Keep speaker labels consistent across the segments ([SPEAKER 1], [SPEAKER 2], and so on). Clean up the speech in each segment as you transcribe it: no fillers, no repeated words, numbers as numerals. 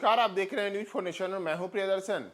[SPEAKER 1] नमस्कार, आप देख रहे हैं न्यूज फॉर नेशन और मैं हूं प्रियदर्शन।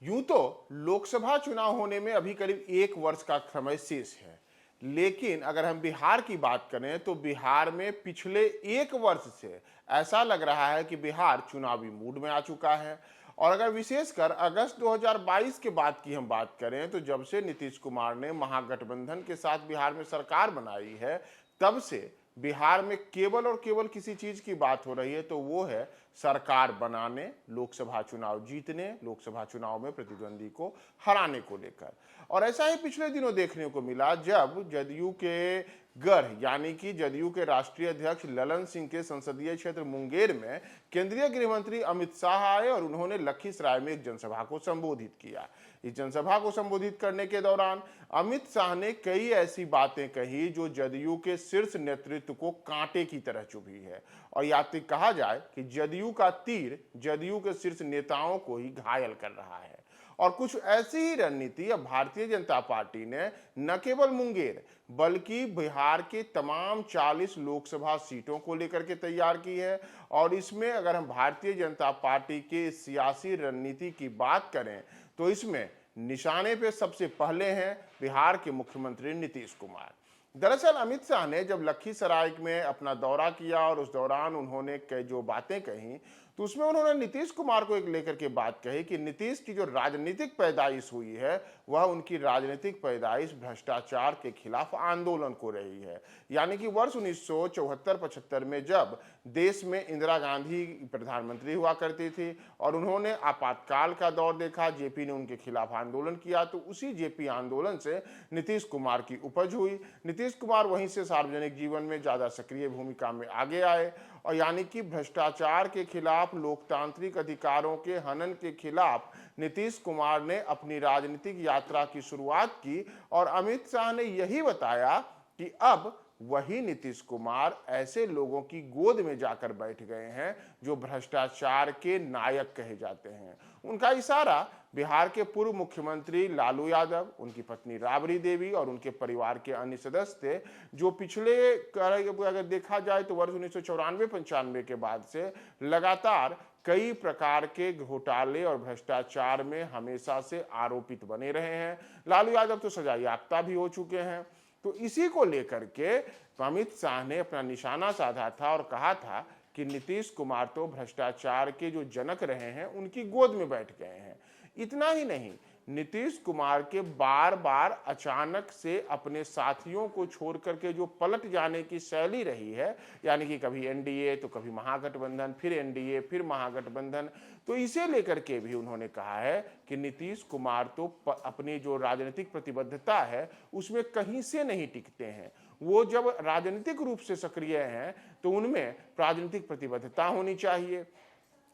[SPEAKER 1] यूं तो लोकसभा चुनाव होने में अभी करीब 1 वर्ष का समय शेष है, लेकिन अगर हम बिहार की बात करें तो बिहार में पिछले 1 वर्ष से ऐसा लग रहा है कि बिहार चुनावी मूड में आ चुका है। और अगर विशेषकर अगस्त 2022 के बाद की हम बात करें तो जब से नीतीश कुमार ने महागठबंधन के साथ बिहार में सरकार बनाई है, तब से बिहार में केवल और केवल किसी चीज की बात हो रही है, तो वो है सरकार बनाने, लोकसभा चुनाव जीतने, लोकसभा चुनाव में प्रतिद्वंदी को हराने को लेकर। और ऐसा ही पिछले दिनों देखने को मिला जब जदयू के गढ़ यानी कि जदयू के राष्ट्रीय अध्यक्ष ललन सिंह के संसदीय क्षेत्र मुंगेर में केंद्रीय गृह मंत्री अमित शाह आए और उन्होंने लखीसराय में एक जनसभा को संबोधित किया। इस जनसभा को संबोधित करने के दौरान अमित शाह ने कई ऐसी बातें कही जो जदयू के शीर्ष नेतृत्व को कांटे की तरह चुभी है, और या तो कहा जाए कि जदयू का तीर जदयू के शीर्ष नेताओं को ही घायल कर रहा है। और कुछ ऐसी ही रणनीति अब भारतीय जनता पार्टी ने न केवल मुंगेर बल्कि बिहार के तमाम 40 लोकसभा सीटों को लेकर के तैयार की है। और इसमें अगर हम भारतीय जनता पार्टी के सियासी रणनीति की बात करें तो इसमें निशाने पे सबसे पहले हैं बिहार के मुख्यमंत्री नीतीश कुमार। दरअसल अमित शाह ने जब लखीसराय में अपना दौरा किया और उस दौरान उन्होंने जो बातें कही तो उसमें उन्होंने नीतीश कुमार को एक लेकर के बात कही कि नीतीश की जो राजनीतिक पैदाइश हुई है वह उनकी राजनीतिक पैदाइश भ्रष्टाचार के खिलाफ आंदोलन को रही है। यानी कि वर्ष 1974-75 में जब देश में इंदिरा गांधी प्रधानमंत्री हुआ करती थी और उन्होंने आपातकाल का दौर देखा, जेपी ने उनके खिलाफ आंदोलन किया, तो उसी जेपी आंदोलन से नीतीश कुमार की उपज हुई। नीतीश कुमार वहीं से सार्वजनिक जीवन में ज्यादा सक्रिय भूमिका में आगे आए और यानी कि भ्रष्टाचार के खिलाफ, लोकतांत्रिक अधिकारों के हनन के खिलाफ नीतीश कुमार ने अपनी राजनीतिक यात्रा की शुरुआत की। और अमित शाह ने यही बताया कि अब वही नीतीश कुमार ऐसे लोगों की गोद में जाकर बैठ गए हैं जो भ्रष्टाचार के नायक कहे जाते हैं। उनका इशारा बिहार के पूर्व मुख्यमंत्री लालू यादव, उनकी पत्नी राबड़ी देवी और उनके परिवार के अन्य सदस्य थे, जो पिछले अगर देखा जाए तो वर्ष 1994-95 के बाद से लगातार कई प्रकार के घोटाले और भ्रष्टाचार में हमेशा से आरोपित बने रहे हैं। लालू यादव तो सजायाफ्ता भी हो चुके हैं। तो इसी को लेकर के अमित शाह ने अपना निशाना साधा था और कहा था कि नीतीश कुमार तो भ्रष्टाचार के जो जनक रहे हैं उनकी गोद में बैठ गए हैं। इतना ही नहीं, नीतीश कुमार के बार बार अचानक से अपने साथियों को छोड़ करके जो पलट जाने की शैली रही है, यानी कि कभी एनडीए तो कभी महागठबंधन, फिर एनडीए, फिर महागठबंधन, तो इसे लेकर के भी उन्होंने कहा है कि नीतीश कुमार तो अपनी जो राजनीतिक प्रतिबद्धता है उसमें कहीं से नहीं टिकते हैं। वो जब राजनीतिक रूप से सक्रिय हैं तो उनमें राजनीतिक प्रतिबद्धता होनी चाहिए,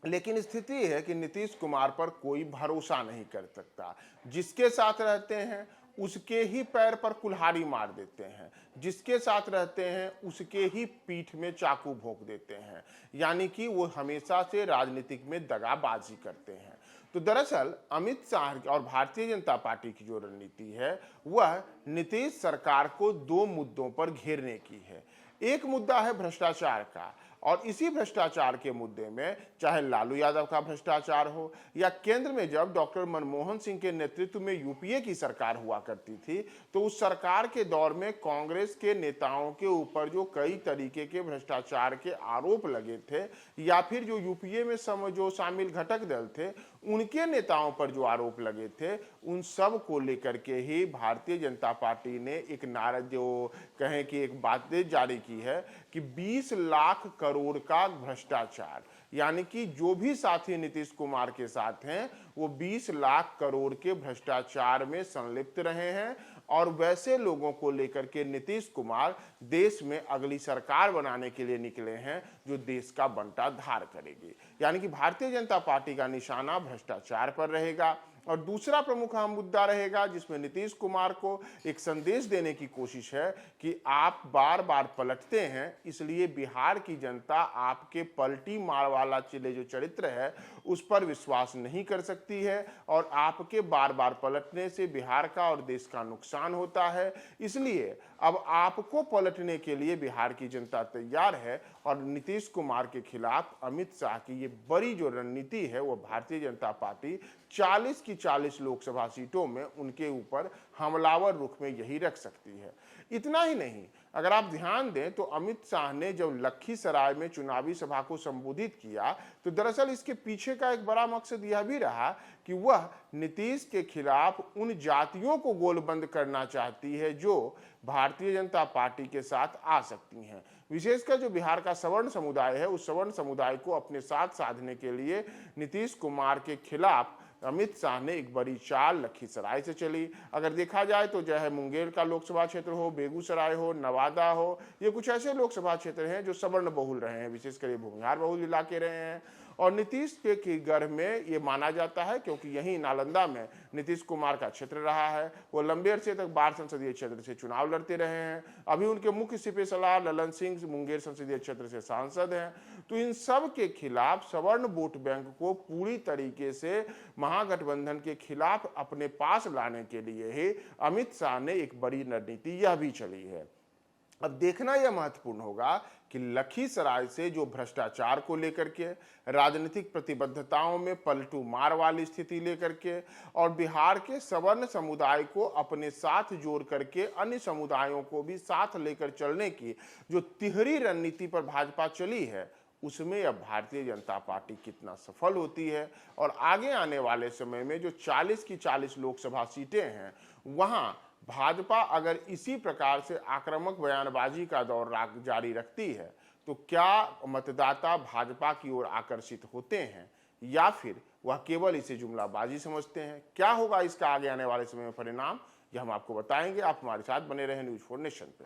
[SPEAKER 1] लेकिन स्थिति है कि नीतीश कुमार पर कोई भरोसा नहीं कर सकता। जिसके साथ रहते हैं उसके ही पैर पर कुल्हाड़ी मार देते हैं, जिसके साथ रहते हैं उसके ही पीठ में चाकू भोंक देते हैं, यानी कि वो हमेशा से राजनीतिक में दगाबाजी करते हैं। तो दरअसल अमित शाह और भारतीय जनता पार्टी की जो रणनीति है वह नीतीश सरकार को 2 मुद्दों पर घेरने की है। एक मुद्दा है भ्रष्टाचार का, और इसी भ्रष्टाचार के मुद्दे में चाहे लालू यादव का भ्रष्टाचार हो या केंद्र में जब डॉक्टर मनमोहन सिंह के नेतृत्व में यूपीए की सरकार हुआ करती थी तो उस सरकार के दौर में कांग्रेस के नेताओं के ऊपर जो कई तरीके के भ्रष्टाचार के आरोप लगे थे, या फिर जो यूपीए में जो शामिल घटक दल थे उनके नेताओं पर जो आरोप लगे थे, उन सब को लेकर के ही भारतीय जनता पार्टी ने एक नारा जो कहें कि एक बात जारी की है कि 20 लाख करोड़ का भ्रष्टाचार, यानी कि जो भी साथी नीतीश कुमार के साथ हैं वो 20 लाख करोड़ के भ्रष्टाचार में संलिप्त रहे हैं। और वैसे लोगों को लेकर के नीतीश कुमार देश में अगली सरकार बनाने के लिए निकले हैं जो देश का बंटाधार करेगी। यानी कि भारतीय जनता पार्टी का निशाना भ्रष्टाचार पर रहेगा। और दूसरा प्रमुख अहम मुद्दा रहेगा जिसमें नीतीश कुमार को एक संदेश देने की कोशिश है कि आप बार बार पलटते हैं, इसलिए बिहार की जनता आपके पलटी मार वाला जो चरित्र है उस पर विश्वास नहीं कर सकती है और आपके बार बार पलटने से बिहार का और देश का नुकसान होता है। इसलिए अब आपको पलटने के लिए बिहार की जनता तैयार है और नीतीश कुमार के खिलाफ अमित शाह की ये बड़ी जो रणनीति है वो भारतीय जनता पार्टी 40 की 40 लोकसभा सीटों में उनके ऊपर हमलावर रुख में यही रख सकती है। इतना ही नहीं, अगर आप ध्यान दें तो अमित शाह ने जब लखीसराय में चुनावी सभा को संबोधित किया तो दरअसल इसके पीछे का एक बड़ा मकसद यह भी रहा कि वह नीतीश के खिलाफ उन जातियों को गोलबंद करना चाहती है जो भारतीय जनता पार्टी के साथ आ सकती हैं। विशेषकर जो बिहार का सवर्ण समुदाय है, उस सवर्ण समुदाय को अपने साथ साधने के लिए नीतीश कुमार के खिलाफ अमित शाह ने एक बड़ी चाल लखीसराय से चली। अगर देखा जाए तो चाहे मुंगेर का लोकसभा क्षेत्र हो, बेगूसराय हो, नवादा हो, ये कुछ ऐसे लोकसभा क्षेत्र हैं जो सवर्ण बहुल रहे हैं, विशेषकर ये भूमिहार बहुल इलाके रहे हैं। और नीतीश के घर में ये माना जाता है क्योंकि यही नालंदा में नीतीश कुमार का क्षेत्र रहा है। वो लंबे अरसे तक बाढ़ संसदीय क्षेत्र से चुनाव लड़ते रहे हैं। अभी उनके मुख्य सिपह सलार ललन सिंह मुंगेर संसदीय क्षेत्र से सांसद हैं। तो इन सब के खिलाफ सवर्ण वोट बैंक को पूरी तरीके से महागठबंधन के खिलाफ अपने पास लाने के लिए ही अमित शाह ने एक बड़ी रणनीति यह भी चली है। अब देखना यह महत्वपूर्ण होगा कि लखीसराय से जो भ्रष्टाचार को लेकर के, राजनीतिक प्रतिबद्धताओं में पलटू मार वाली स्थिति लेकर के और बिहार के सवर्ण समुदाय को अपने साथ जोड़ करके अन्य समुदायों को भी साथ लेकर चलने की जो तिहरी रणनीति पर भाजपा चली है, उसमें अब भारतीय जनता पार्टी कितना सफल होती है और आगे आने वाले समय में जो 40 की 40 लोकसभा सीटें हैं वहां भाजपा अगर इसी प्रकार से आक्रामक बयानबाजी का दौर जारी रखती है तो क्या मतदाता भाजपा की ओर आकर्षित होते हैं या फिर वह केवल इसे जुमलाबाजी समझते हैं? क्या होगा इसका आगे आने वाले समय में परिणाम, यह हम आपको बताएंगे। आप हमारे साथ बने रहें न्यूज़ 4 नेशन पे।